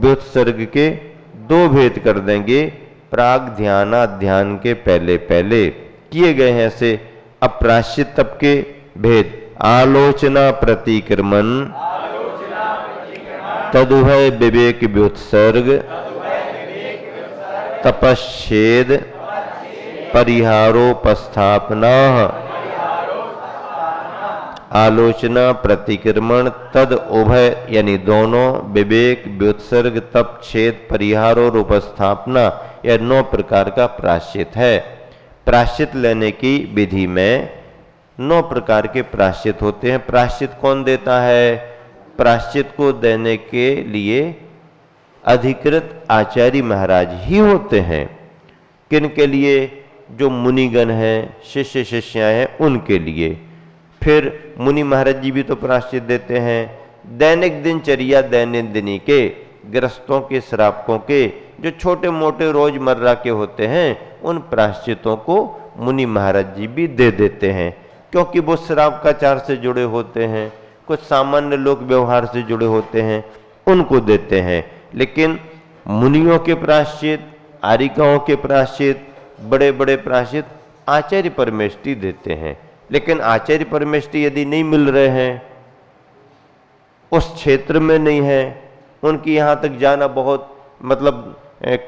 व्युत्सर्ग के दो भेद कर देंगे। प्राग ध्यानाध्यान के पहले पहले किए गए हैं ऐसे। अब प्रायश्चित तप के भेद। आलोचना प्रतिक्रमण, तदुभय विवेक व्युत्सर्ग, तपश्चेद, परिहारोपस्थापना। आलोचना प्रतिक्रमण तद उभय यानी दोनों, विवेक व्युत्सर्ग, तप छेद, परिहार और उपस्थापना, यह 9 प्रकार का प्रायश्चित है। प्रायश्चित लेने की विधि में 9 प्रकार के प्रायश्चित होते हैं। प्रायश्चित कौन देता है? प्रायश्चित को देने के लिए अधिकृत आचार्य महाराज ही होते हैं। किन के लिए? जो मुनिगण हैं, शिष्य शिष्याएं हैं, उनके लिए। फिर मुनि महाराज जी भी तो प्रायश्चित देते हैं। दैनिक दिनचर्या दैनंदिनी के, ग्रस्तों के, श्रावकों के, जो छोटे मोटे रोजमर्रा के होते हैं, उन प्रायश्चितों को मुनि महाराज जी भी दे देते हैं, क्योंकि वो श्रावकाचार से जुड़े होते हैं, कुछ सामान्य लोक व्यवहार से जुड़े होते हैं, उनको देते हैं। लेकिन मुनियों के प्रायश्चित, आरिकाओं के प्रायश्चित, बड़े बड़े प्रायश्चित आचार्य परमेष्ठी देते हैं। लेकिन आचार्य परमेष्ठी यदि नहीं मिल रहे हैं, उस क्षेत्र में नहीं है, उनकी यहाँ तक जाना बहुत मतलब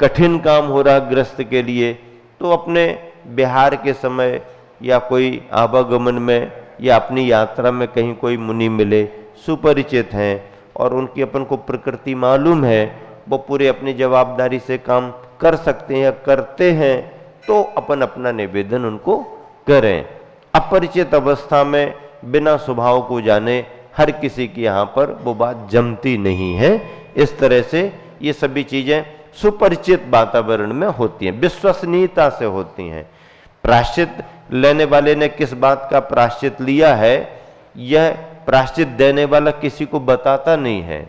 कठिन काम हो रहा ग्रस्त के लिए, तो अपने बिहार के समय या कोई आवागमन में या अपनी यात्रा में कहीं कोई मुनि मिले, सुपरिचित हैं और उनकी अपन को प्रकृति मालूम है, वो पूरे अपनी जवाबदारी से काम कर सकते हैं या करते हैं, तो अपन अपना निवेदन उनको करें। अपरिचित अवस्था में बिना स्वभाव को जाने हर किसी की यहाँ पर वो बात जमती नहीं है। इस तरह से ये सभी चीजें सुपरिचित वातावरण में होती हैं, विश्वसनीयता से होती हैं। प्रायश्चित लेने वाले ने किस बात का प्रायश्चित लिया है, यह प्रायश्चित देने वाला किसी को बताता नहीं है।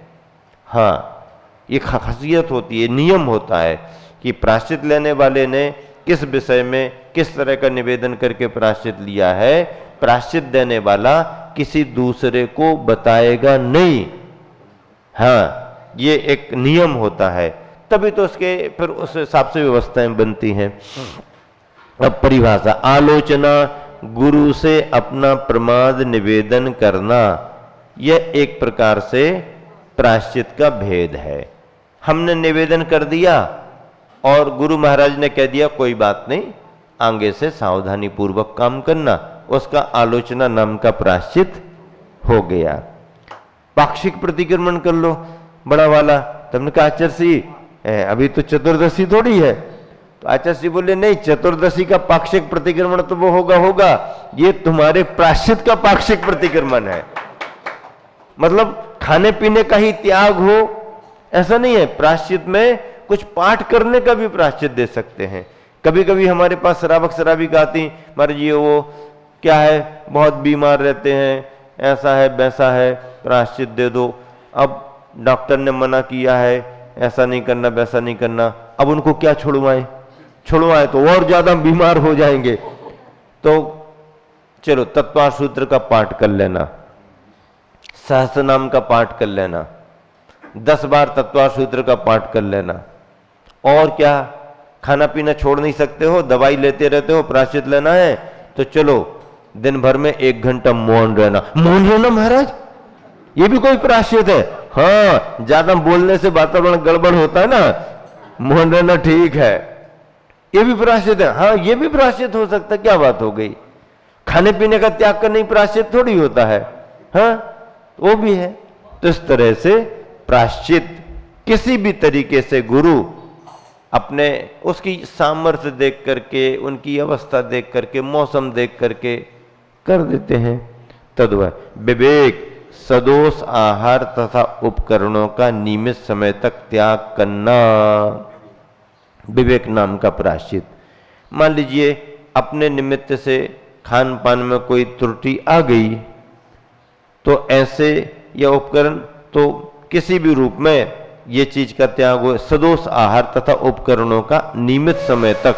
हाँ, एक खासियत होती है, नियम होता है कि प्रायश्चित लेने वाले ने किस विषय में किस तरह का निवेदन करके प्रायश्चित लिया है, प्रायश्चित देने वाला किसी दूसरे को बताएगा नहीं। हाँ, ये एक नियम होता है, तभी तो उसके फिर उस हिसाब से व्यवस्थाएं बनती हैं। अब परिभाषा। आलोचना, गुरु से अपना प्रमाद निवेदन करना, यह एक प्रकार से प्रायश्चित का भेद है। हमने निवेदन कर दिया और गुरु महाराज ने कह दिया कोई बात नहीं, आगे से सावधानी पूर्वक काम करना, उसका आलोचना नाम का प्रायश्चित हो गया। पाक्षिक प्रतिक्रमण कर लो बड़ा वाला। तुमने कहा आचार्य जी अभी तो चतुर्दशी थोड़ी है, तो आचार्य जी बोले नहीं, चतुर्दशी का पाक्षिक प्रतिक्रमण तो वो होगा, ये तुम्हारे प्रायश्चित का पाक्षिक प्रतिक्रमण है। मतलब खाने पीने का ही त्याग हो ऐसा नहीं है। प्रायश्चित में कुछ पाठ करने का भी प्रायश्चित दे सकते हैं। कभी कभी हमारे पास श्रावक श्राविका आती, महाराज जी वो क्या है, बहुत बीमार रहते हैं, ऐसा है वैसा है, प्रायश्चित दे दो। अब डॉक्टर ने मना किया है, ऐसा नहीं करना वैसा नहीं करना, अब उनको क्या छुड़वाएं तो और ज्यादा बीमार हो जाएंगे। तो चलो तत्वार सूत्र का पाठ कर लेना, सहस्त्र नाम का पाठ कर लेना, 10 बार तत्वार सूत्र का पाठ कर लेना। और क्या, खाना पीना छोड़ नहीं सकते हो, दवाई लेते रहते हो, प्रायश्चित लेना है तो चलो दिन भर में 1 घंटा मौन रहना। मौन रहना महाराज, ये भी कोई प्रायश्चित है? हाँ, ज्यादा बोलने से वातावरण गड़बड़ होता है ना, मौन रहना ठीक है, ये भी प्रायश्चित है। हाँ, ये भी प्रायश्चित हो सकता है, क्या बात हो गई। खाने पीने का त्याग करना ही प्रायश्चित थोड़ी होता है, हाँ वो भी है। तो इस तरह से प्रायश्चित किसी भी तरीके से गुरु अपने उसकी सामर्थ्य देख करके, उनकी अवस्था देख करके, मौसम देख करके कर देते हैं। तद्वय विवेक, सदोष आहार तथा उपकरणों का नियमित समय तक त्याग करना, विवेक नाम का प्रायश्चित। मान लीजिए अपने निमित्त से खान पान में कोई त्रुटि आ गई, तो ऐसे या उपकरण तो किसी भी रूप में ये चीज का त्याग हो। सदोष आहार तथा उपकरणों का नियमित समय तक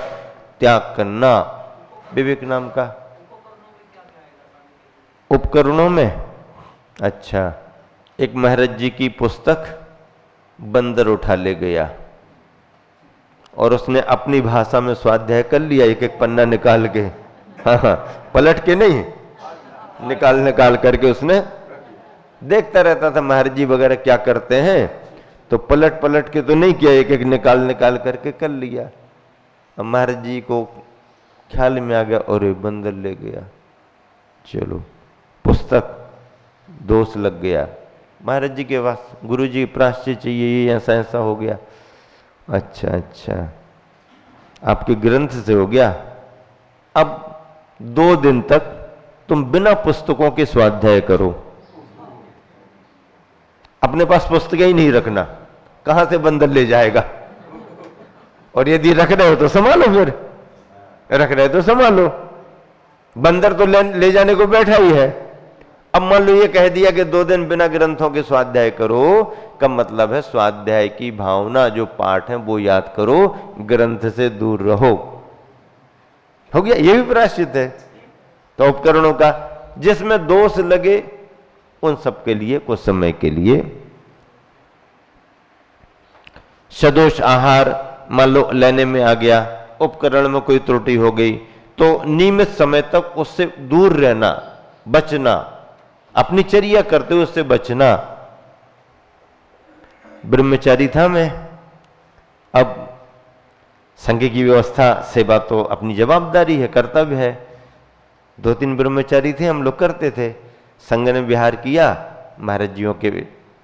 त्याग करना विवेक नाम का। उपकरणों में अच्छा, एक महाराज जी की पुस्तक बंदर उठा ले गया और उसने अपनी भाषा में स्वाध्याय कर लिया, एक एक पन्ना निकाल के। हाँ, पलट के नहीं, निकाल करके उसने देखता रहता था महाराज जी वगैरह क्या करते हैं, तो पलट के तो नहीं किया, एक एक निकाल करके कर लिया। अब महाराज जी को ख्याल में आ गया, और बंदर ले गया, चलो पुस्तक दोष लग गया महाराज जी के पास, गुरु जी प्रायश्चित चाहिए, ये ऐसा हो गया। अच्छा, आपके ग्रंथ से हो गया। अब 2 दिन तक तुम बिना पुस्तकों के स्वाध्याय करो, अपने पास पुस्तकें ही नहीं रखना, कहां से बंदर ले जाएगा। और यदि रख रहे हो तो संभालो, फिर रख रहे तो संभालो, बंदर तो ले जाने को बैठा ही है। अब मान लो ये कह दिया कि 2 दिन बिना ग्रंथों के स्वाध्याय करो, का मतलब है स्वाध्याय की भावना, जो पाठ है वो याद करो, ग्रंथ से दूर रहो। हो गया, ये भी प्रायश्चित है। तो उपकरणों का जिसमें दोष लगे उन सब के लिए कुछ समय के लिए सदोष आहार मान लो लेने में आ गया, उपकरण में कोई त्रुटि हो गई तो नियमित समय तक उससे दूर रहना, बचना, अपनी चर्या करते हुए उससे बचना। ब्रह्मचारी था मैं, अब संघ की व्यवस्था सेवा तो अपनी जवाबदारी है, कर्तव्य है। 2-3 ब्रह्मचारी थे, हम लोग करते थे। संघ ने विहार किया, महाराज जियों के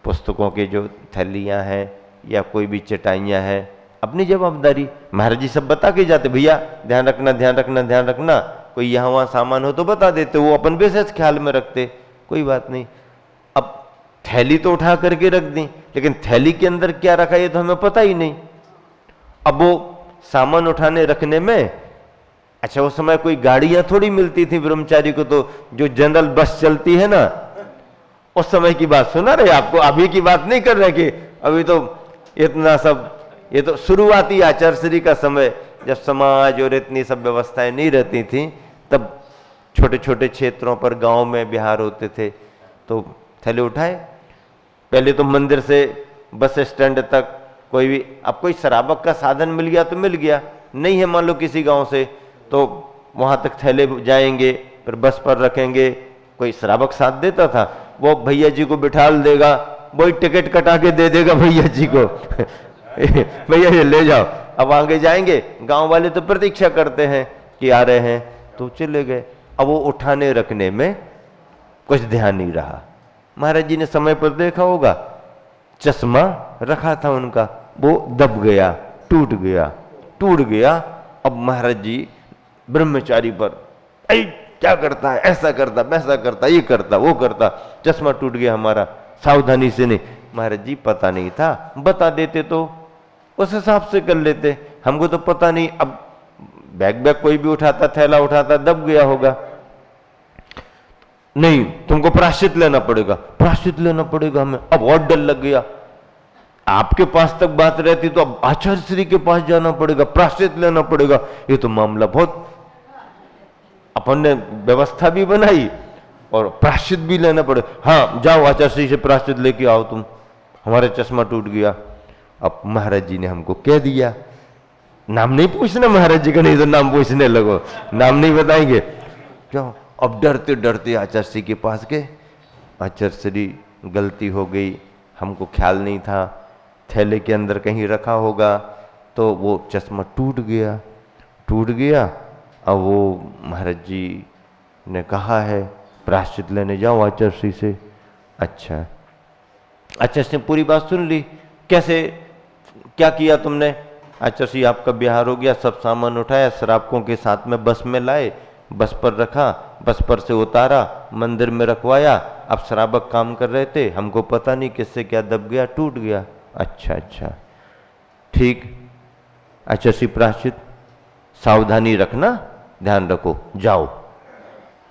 पुस्तकों के जो थैलियां हैं या कोई भी चटाइयां हैं, अपनी जवाबदारी। महाराज जी सब बता के जाते, भैया ध्यान रखना, कोई यहाँ वहाँ सामान हो तो बता देते, वो अपन विशेष ख्याल में रखते, कोई बात नहीं। अब थैली तो उठा करके रख दी, लेकिन थैली के अंदर क्या रखा ये तो हमें पता ही नहीं। अब वो सामान उठाने रखने में, अच्छा उस समय कोई गाड़ियां थोड़ी मिलती थी ब्रह्मचारी को, तो जो जनरल बस चलती है ना, उस समय की बात सुना रहे आपको, अभी की बात नहीं कर रहे कि अभी तो इतना सब, ये तो शुरुआती आचार्यश्री का समय, जब समाज और इतनी सब व्यवस्थाएं नहीं रहती थी, तब छोटे छोटे क्षेत्रों पर गांव में विहार होते थे, तो थैले उठाए। पहले तो मंदिर से बस स्टैंड तक कोई भी, अब कोई शराबक का साधन मिल गया तो मिल गया, नहीं है मान लो किसी गांव से, तो वहां तक थैले जाएंगे, फिर बस पर रखेंगे। कोई शराबक साथ देता था, वो भैया जी को बिठाल देगा, वही टिकट कटा के दे देगा भैया जी को भैया ये ले जाओ। अब आगे जाएंगे, गांव वाले तो प्रतीक्षा करते हैं कि आ रहे हैं, तो चले गए। अब वो उठाने रखने में कुछ ध्यान नहीं रहा। महाराज जी ने समय पर देखा होगा, चश्मा रखा था उनका, वो दब गया, टूट गया। अब महाराज जी ब्रह्मचारी पर, ऐ क्या करता है, ऐसा करता, वैसा करता, ये करता, वो करता, चश्मा टूट गया हमारा, सावधानी से नहीं। महाराज जी पता नहीं था, बता देते तो उस हिसाब से कर लेते, हमको तो पता नहीं। अब बैग कोई भी उठाता, थैला उठाता, दब गया होगा। नहीं, तुमको प्रायश्चित लेना पड़ेगा हमें। अब और डर लग गया, आपके पास तक बात रहती तो अब आचार्य श्री के पास जाना पड़ेगा, प्रायश्चित लेना पड़ेगा, ये तो मामला बहुत, अपन ने व्यवस्था भी बनाई और प्रायश्चित भी लेना पड़ेगा। हाँ जाओ आचार्य श्री से प्रायश्चित लेके आओ, तुम, हमारा चश्मा टूट गया। अब महाराज जी ने हमको कह दिया, नाम नहीं पूछना महाराज जी का, नहीं तो नाम पूछने लगो, नाम नहीं बताएंगे। क्यों? अब डरते डरते आचार्य श्री के पास गए। आचार्य श्री, गलती हो गई, हमको ख्याल नहीं था, थैले के अंदर कहीं रखा होगा, तो वो चश्मा टूट गया। अब वो महाराज जी ने कहा है प्रायश्चित लेने जाओ आचार्य श्री से। अच्छा, आचार्य ने पूरी बात सुन ली। कैसे, क्या किया तुमने? आचार्य श्री, आपका बिहार हो गया, सब सामान उठाया, शराबकों के साथ में बस में लाए, बस पर रखा, बस पर से उतारा, मंदिर में रखवाया। अब शराबक काम कर रहे थे, हमको पता नहीं किससे क्या दब गया, टूट गया। अच्छा, ठीक। आचार्य श्री, प्रायश्चित, सावधानी रखना, ध्यान रखो, जाओ।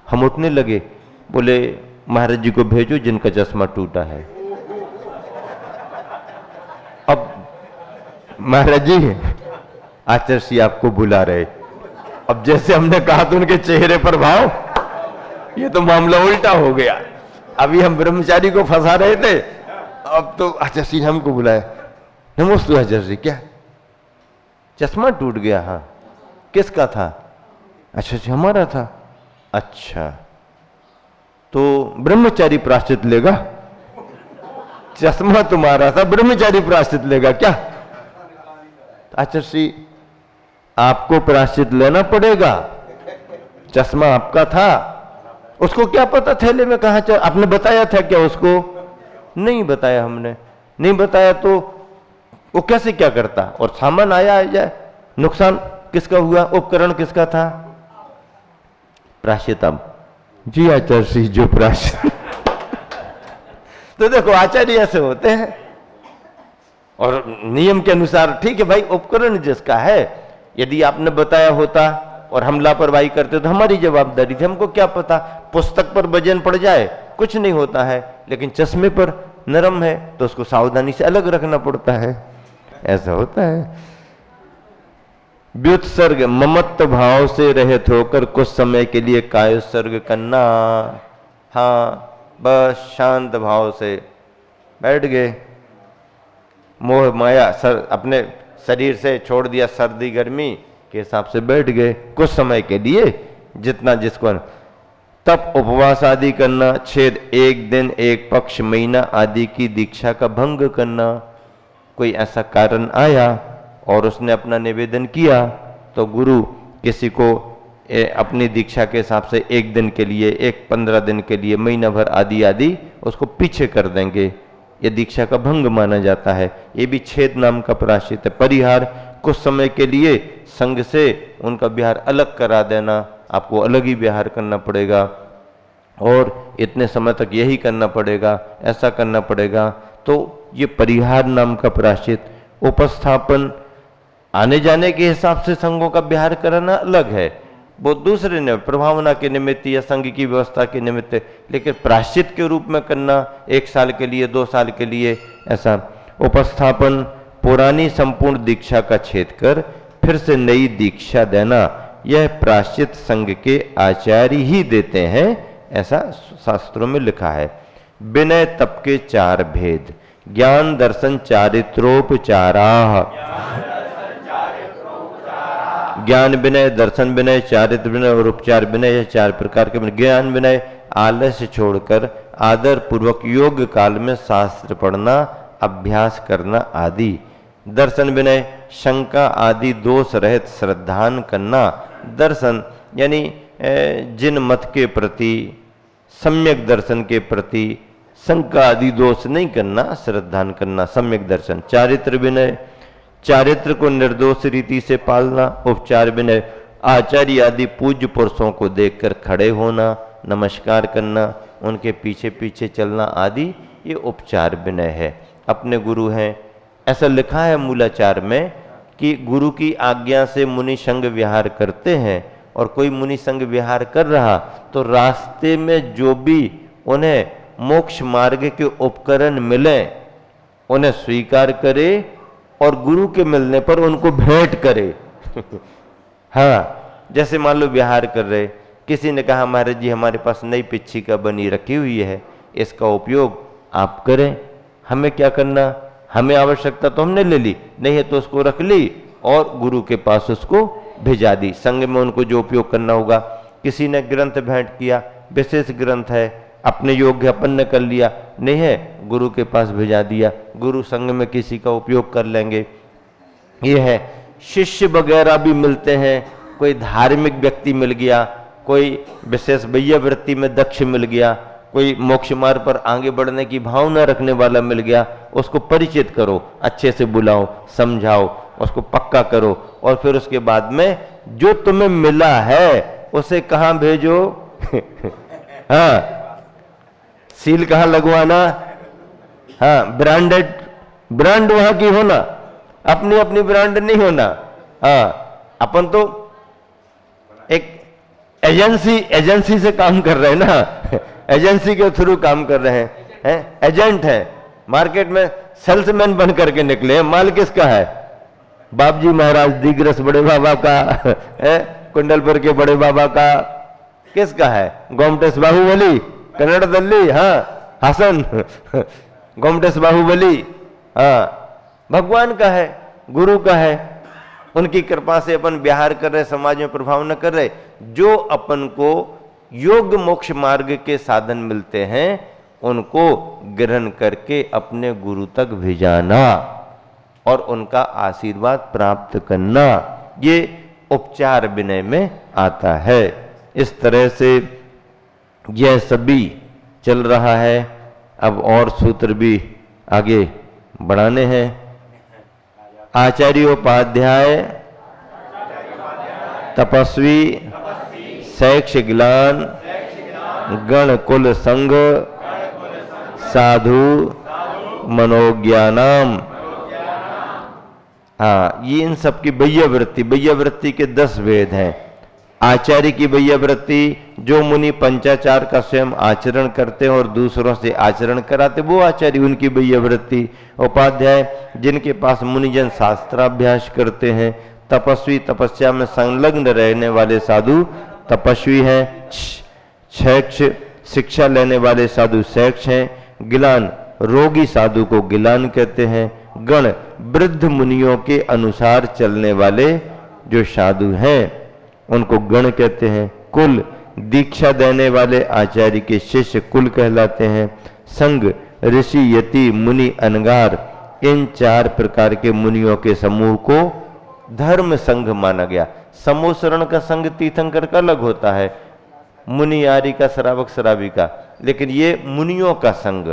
हम उठने लगे, बोले महाराज जी को भेजो जिनका चश्मा टूटा है। अब महाराज जी, आचार्य श्री आपको बुला रहे। अब जैसे हमने कहा तो उनके चेहरे पर भाव, ये तो मामला उल्टा हो गया। अभी हम ब्रह्मचारी को फंसा रहे थे, अब तो आचार्य श्री हमको बुलाए। नमोस्तु आचार्य। क्या चश्मा टूट गया? हाँ। किसका था? अच्छा अच्छा, हमारा था। अच्छा, तो ब्रह्मचारी प्राश्चित लेगा? चश्मा तुम्हारा था, ब्रह्मचारी प्राश्चित लेगा क्या? आचार्य आपको प्राश्चित लेना पड़ेगा, चश्मा आपका था। उसको क्या पता थैले में कहा? आपने बताया था क्या उसको? नहीं बताया हमने। नहीं बताया तो वो कैसे क्या करता? और सामान आया आ जाए, नुकसान किसका हुआ? उपकरण किसका था? प्राश्चितम। जी आचार्य जो प्राश्चित तो देखो आचार्य ऐसे होते हैं, और नियम के अनुसार ठीक है भाई, उपकरण जिसका है, यदि आपने बताया होता और हम लापरवाही करते तो हमारी जवाबदारी थी। हमको क्या पता, पुस्तक पर वजन पड़ जाए कुछ नहीं होता है, लेकिन चश्मे पर नरम है तो उसको सावधानी से अलग रखना पड़ता है। ऐसा होता है। व्युत्सर्ग ममत्व भाव से रहित होकर कुछ समय के लिए कायोत्सर्ग करना। हाँ, बस शांत भाव से बैठ गए, मोह माया अपने शरीर से छोड़ दिया, सर्दी गर्मी के हिसाब से बैठ गए कुछ समय के लिए, जितना जिसको। तब उपवास आदि करना, छेद एक दिन एक पक्ष महीना आदि की दीक्षा का भंग करना। कोई ऐसा कारण आया और उसने अपना निवेदन किया तो गुरु किसी को अपनी दीक्षा के हिसाब से एक दिन के लिए, 15 दिन के लिए, महीना भर आदि आदि उसको पीछे कर देंगे। ये दीक्षा का भंग माना जाता है। ये भी छेद नाम का प्रायश्चित है। परिहार, कुछ समय के लिए संग से उनका विहार अलग करा देना, आपको अलग ही विहार करना पड़ेगा और इतने समय तक यही करना पड़ेगा, ऐसा करना पड़ेगा। तो ये परिहार नाम का प्रायश्चित। उपस्थापन, आने जाने के हिसाब से संघों का विहार कराना अलग है, वो दूसरे ने प्रभावना के निमित्त या संघ की व्यवस्था के निमित्त, लेकिन प्रायश्चित के रूप में करना 1 साल के लिए, 2 साल के लिए ऐसा। उपस्थापन, पुरानी संपूर्ण दीक्षा का छेद कर फिर से नई दीक्षा देना, यह प्रायश्चित संघ के आचार्य ही देते हैं, ऐसा शास्त्रों में लिखा है। विनय तप के 4 भेद, ज्ञान दर्शन चारित्रोपचारा। ज्ञान विनय, दर्शन विनय, चारित्र विनय और उपचार विनय, यह 4 प्रकार के। ज्ञान विनय, आलस्य छोड़कर आदर पूर्वक योग काल में शास्त्र पढ़ना, अभ्यास करना आदि। दर्शन विनय, शंका आदि दोष रहित श्रद्धान करना। दर्शन यानी जिन मत के प्रति, सम्यक दर्शन के प्रति शंका आदि दोष नहीं करना, श्रद्धान करना, सम्यक दर्शन। चारित्र विनय, चारित्र को निर्दोष रीति से पालना। उपचार विनय, आचार्य आदि पूज्य पुरुषों को देखकर खड़े होना, नमस्कार करना, उनके पीछे पीछे चलना आदि, ये उपचार विनय है। अपने गुरु हैं, ऐसा लिखा है मूलाचार में कि गुरु की आज्ञा से मुनि संग विहार करते हैं, और कोई मुनि संग विहार कर रहा तो रास्ते में जो भी उन्हें मोक्ष मार्ग के उपकरण मिले उन्हें स्वीकार करे और गुरु के मिलने पर उनको भेंट करे। हाँ, जैसे मान लो विहार कर रहे, किसी ने कहा महाराज जी हमारे पास नई पिच्छिका बनी रखी हुई है, इसका उपयोग आप करें, हमें क्या करना, हमें आवश्यकता तो हमने ले ली, नहीं है तो उसको रख ली और गुरु के पास उसको भेजा दी। संग में उनको जो उपयोग करना होगा। किसी ने ग्रंथ भेंट किया, विशेष ग्रंथ है, अपने योग्य अपन ने कर लिया, नहीं है गुरु के पास भेजा दिया, गुरु संग में किसी का उपयोग कर लेंगे। ये है। शिष्य वगैरह भी मिलते हैं, कोई धार्मिक व्यक्ति मिल गया, कोई विशेष वैया वृत्ति में दक्ष मिल गया, कोई मोक्ष मार्ग पर आगे बढ़ने की भावना रखने वाला मिल गया, उसको परिचित करो, अच्छे से बुलाओ, समझाओ, उसको पक्का करो, और फिर उसके बाद में जो तुम्हें मिला है उसे कहाँ भेजो। हाँ, सील कहाँ लगवाना, हाँ, ब्रांड वहां की होना, अपनी अपनी ब्रांड नहीं होना। हाँ, अपन तो एक एजेंसी से काम कर रहे हैं ना, एजेंसी के थ्रू काम कर रहे हैं, एजेंट है, मार्केट में सेल्समैन बन करके निकले। माल किसका है? बाबजी महाराज दिग्रस बड़े बाबा का है, कुंडलपुर के बड़े बाबा का, किसका है? गोमटेश बाहुबली, कन्नड़ दल्ली, हाँ, हसन गोमटेश बाहुबली, हाँ, भगवान का है, गुरु का है, उनकी कृपा से अपन व्यवहार कर रहे, समाज में प्रभाव न कर रहे। जो अपन को योग मोक्ष मार्ग के साधन मिलते हैं उनको ग्रहण करके अपने गुरु तक भेजाना और उनका आशीर्वाद प्राप्त करना, ये उपचार विनय में आता है। इस तरह से यह सभी चल रहा है। अब और सूत्र भी आगे बढ़ाने हैं। आचार्योपाध्याय तपस्वी शैक्ष ग्लान गण कुल संग साधु मनोज्ञानाम। हाँ, ये इन सब की वैयावृत्ति के 10 भेद हैं। आचार्य की वैयावृत्ति, जो मुनि पंचाचार का स्वयं आचरण करते हैं और दूसरों से आचरण कराते, वो आचार्य, उनकी वैयावृत्ति। उपाध्याय, जिनके पास मुनिजन शास्त्राभ्यास करते हैं। तपस्वी, तपस्या में संलग्न रहने वाले साधु तपस्वी हैं। शैक्ष, शिक्षा लेने वाले साधु शैक्ष हैं। गिलान, रोगी साधु को गिलान कहते हैं। गण, वृद्ध मुनियों के अनुसार चलने वाले जो साधु हैं उनको गण कहते हैं। कुल, दीक्षा देने वाले आचार्य के शिष्य कुल कहलाते हैं। संग, ऋषि, यति, मुनि, अनगार, इन 4 प्रकार के मुनियों के समूह को धर्म संघ माना गया। समूसरण का संघ तीर्थंकर का अलग होता है, मुनि आर्य का, श्रावक श्रावी का, लेकिन ये मुनियों का संघ।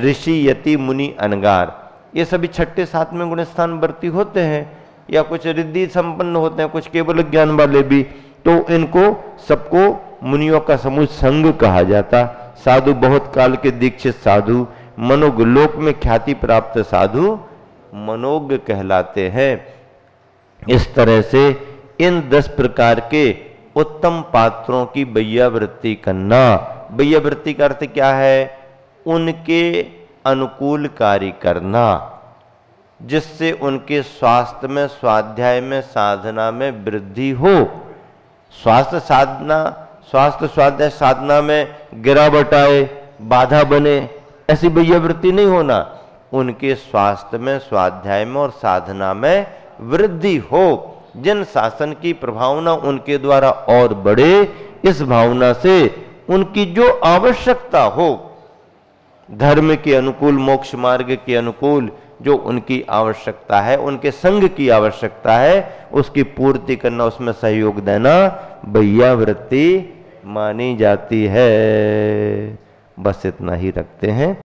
ऋषि, यति, मुनि, अनगार, ये सभी 6ठे 7वें गुण स्थान वर्ती होते हैं या कुछ रिद्धि संपन्न होते हैं, कुछ केवल ज्ञान वाले भी, तो इनको सबको मुनियों का समूह संघ कहा जाता। साधु, बहुत काल के दीक्षित साधु। मनोज्ञ, लोक में ख्याति प्राप्त साधु मनोज्ञ कहलाते हैं। इस तरह से इन 10 प्रकार के उत्तम पात्रों की वैयावृत्ति करना। वैयावृत्ति का अर्थ क्या है? उनके अनुकूल कार्य करना, जिससे उनके स्वास्थ्य में, स्वाध्याय में, साधना में वृद्धि हो। स्वास्थ्य स्वाध्याय साधना में गिरावट आए, बाधा बने, ऐसी वैयावृत्ति नहीं होना। उनके स्वास्थ्य में, स्वाध्याय में और साधना में वृद्धि हो। जिन शासन की प्रभावना उनके द्वारा और बढ़े, इस भावना से उनकी जो आवश्यकता हो, धर्म के अनुकूल, मोक्ष मार्ग के अनुकूल जो उनकी आवश्यकता है, उनके संग की आवश्यकता है, उसकी पूर्ति करना, उसमें सहयोग देना वैयावृत्ति मानी जाती है। बस इतना ही रखते हैं।